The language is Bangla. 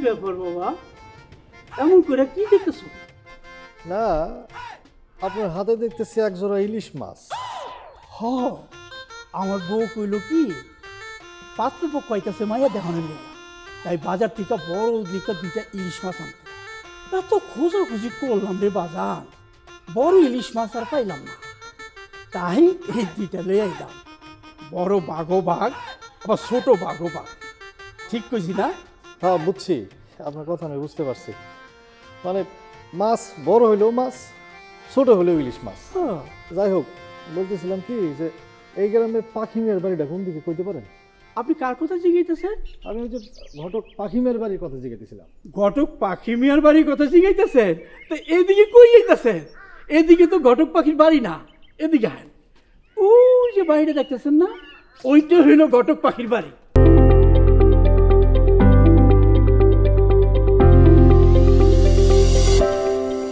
ব্যাপার বাবা, এমন করে কি দেখতেছো? না, আপনার হাতে দেখতেছি এক জোড়া ইলিশ মাছ। হ, আমার বউ কইল কি পাত্রপক্ষ কইতাছে মাইয়া দেখানোর লেগে, তাই বাজার থেকে বড় দিকে 2টা ইলিশ মাছ আনতে। এত খোঁজাখুঁজি করলাম রে বাজার, বড় ইলিশ মাছ আর পাইলাম না, তাই এই 2টা লয়ে আইলাম। বড় বাঘও বাঘ, আবার ছোট বাঘও বাঘ। ঠিক কইছি না? হ্যাঁ বুঝছি, আপনার কথা আমি বুঝতে পারছি। মানে মাছ বড় হইলেও মাছ, ছোট হলেও ইলিশ মাছ। হ্যাঁ। যাই হোক, বলতেছিলাম কি যে এই গ্রামে পাখিমের বাড়িটা কোন দিকে কইতে পারেন? আপনি কার কথা জিজ্ঞাইতেছেন? আমি ওই যে ঘটক পাখিমের বাড়ির কথা জিজ্ঞাসিলাম। ঘটক পাখি মিয়ার বাড়ির কথা জিজ্ঞাইতেছেন? তো এদিকে কই যাইতেছেন? এদিকে তো ঘটক পাখির বাড়ি না, এদিকে আয়। ওই যে বাড়িটা দেখতেছেন না, ওইটা হইল ঘটক পাখির বাড়ি।